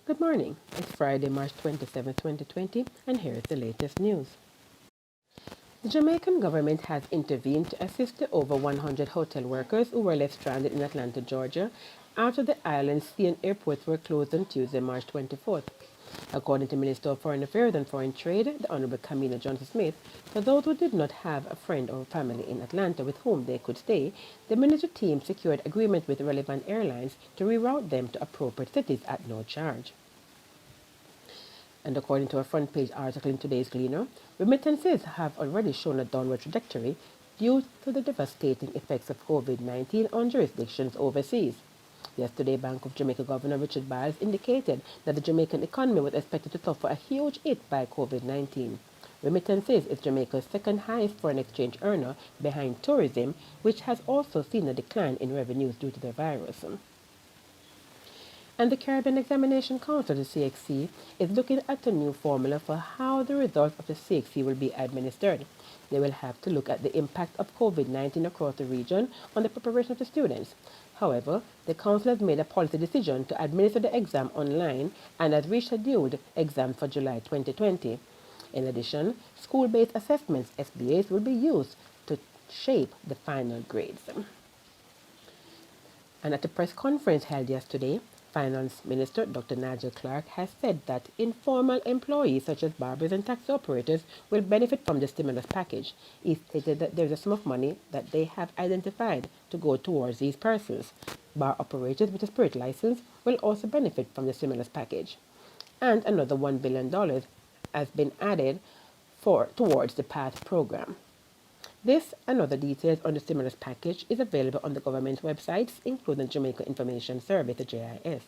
Good morning. It's Friday, March 27, 2020, and here is the latest news. The Jamaican government has intervened to assist the over 100 hotel workers who were left stranded in Atlanta, Georgia, after the island's sea and airports were closed on Tuesday, March 24th. According to Minister of Foreign Affairs and Foreign Trade, the Honorable Camilla Johnson-Smith, for those who did not have a friend or family in Atlanta with whom they could stay, the ministry team secured agreement with relevant airlines to reroute them to appropriate cities at no charge. And according to a front page article in today's Gleaner, remittances have already shown a downward trajectory due to the devastating effects of COVID-19 on jurisdictions overseas. Yesterday, Bank of Jamaica Governor Richard Biles indicated that the Jamaican economy was expected to suffer a huge hit by COVID-19. Remittances is Jamaica's second highest foreign exchange earner behind tourism, which has also seen a decline in revenues due to the virus. And the Caribbean Examination Council, the CXC, is looking at a new formula for how the results of the CXC will be administered. They will have to look at the impact of COVID-19 across the region on the preparation of the students. However, the Council has made a policy decision to administer the exam online and has rescheduled exams for July 2020. In addition, school-based assessments, SBAs, will be used to shape the final grades. And at a press conference held yesterday, Finance Minister Dr. Nigel Clark has said that informal employees such as barbers and taxi operators will benefit from the stimulus package. He stated that there is a sum of money that they have identified to go towards these persons. Bar operators with a spirit license will also benefit from the stimulus package. And another $1 billion has been added towards the PATH program. This and other details on the stimulus package is available on the government websites, including Jamaica Information Service, the JIS.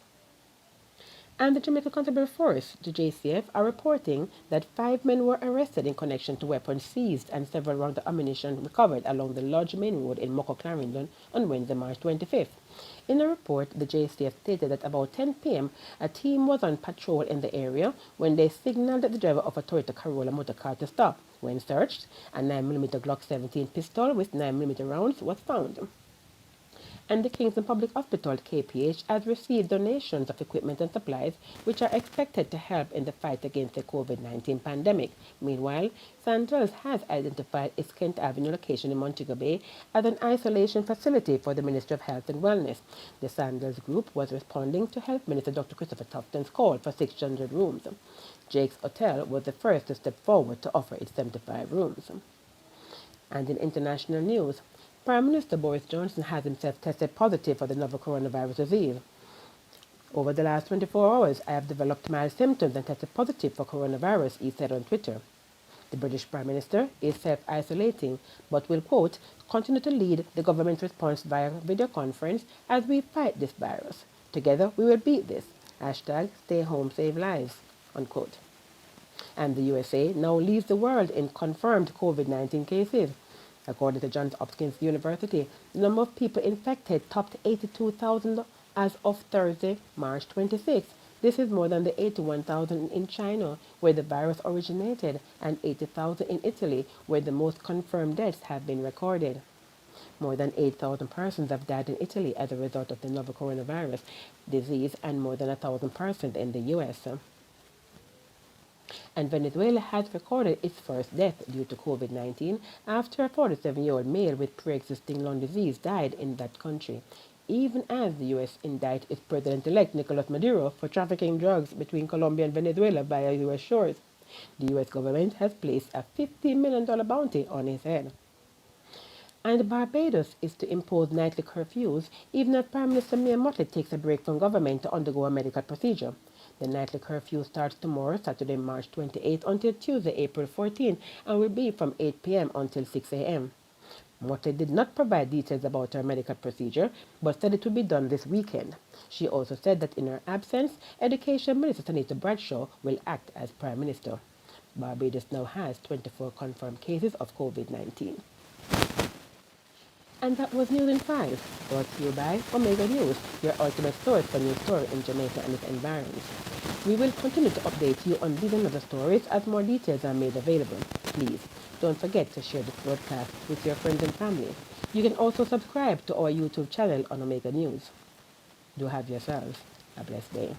And the Jamaica Constabulary Force, the JCF, are reporting that 5 men were arrested in connection to weapons seized and several rounds of ammunition recovered along the Lodge Main Road in Moko, Clarendon on Wednesday, March 25th. In a report, the JCF stated that about 10 p.m., a team was on patrol in the area when they signaled the driver of a Toyota Corolla motor car to stop. When searched, a 9mm Glock 17 pistol with 9mm rounds was found. And the Kingston Public Hospital, KPH, has received donations of equipment and supplies which are expected to help in the fight against the COVID-19 pandemic. Meanwhile, Sandals has identified its Kent Avenue location in Montego Bay as an isolation facility for the Ministry of Health and Wellness. The Sandals Group was responding to Health Minister Dr. Christopher Tufton's call for 600 rooms. Jake's Hotel was the first to step forward to offer its 75 rooms. And in international news, Prime Minister Boris Johnson has himself tested positive for the novel coronavirus disease. Over the last 24 hours, I have developed mild symptoms and tested positive for coronavirus, he said on Twitter. The British Prime Minister is self-isolating, but will, quote, continue to lead the government's response via video conference as we fight this virus. Together, we will beat this. Hashtag stay home, save lives, unquote. And the USA now leads the world in confirmed COVID-19 cases. According to Johns Hopkins University, the number of people infected topped 82,000 as of Thursday, March 26. This is more than the 81,000 in China, where the virus originated, and 80,000 in Italy, where the most confirmed deaths have been recorded. More than 8,000 persons have died in Italy as a result of the novel coronavirus disease, and more than 1,000 persons in the U.S. And Venezuela has recorded its first death due to COVID-19 after a 47-year-old male with pre-existing lung disease died in that country, even as the U.S. indicted its president-elect Nicolas Maduro for trafficking drugs between Colombia and Venezuela via U.S. shores. The U.S. government has placed a $50 million bounty on his head. And Barbados is to impose nightly curfews, even as Prime Minister Mia Mottley takes a break from government to undergo a medical procedure. The nightly curfew starts tomorrow, Saturday, March 28, until Tuesday, April 14, and will be from 8 p.m. until 6 a.m. Mottley did not provide details about her medical procedure, but said it would be done this weekend. She also said that in her absence, Education Minister Tanita Bradshaw will act as Prime Minister. Barbados now has 24 confirmed cases of COVID-19. And that was News in 5, brought to you by Omega News, your ultimate source for news story in Jamaica and its environs. We will continue to update you on these and other stories as more details are made available. Please, don't forget to share this broadcast with your friends and family. You can also subscribe to our YouTube channel on Omega News. Do have yourselves a blessed day.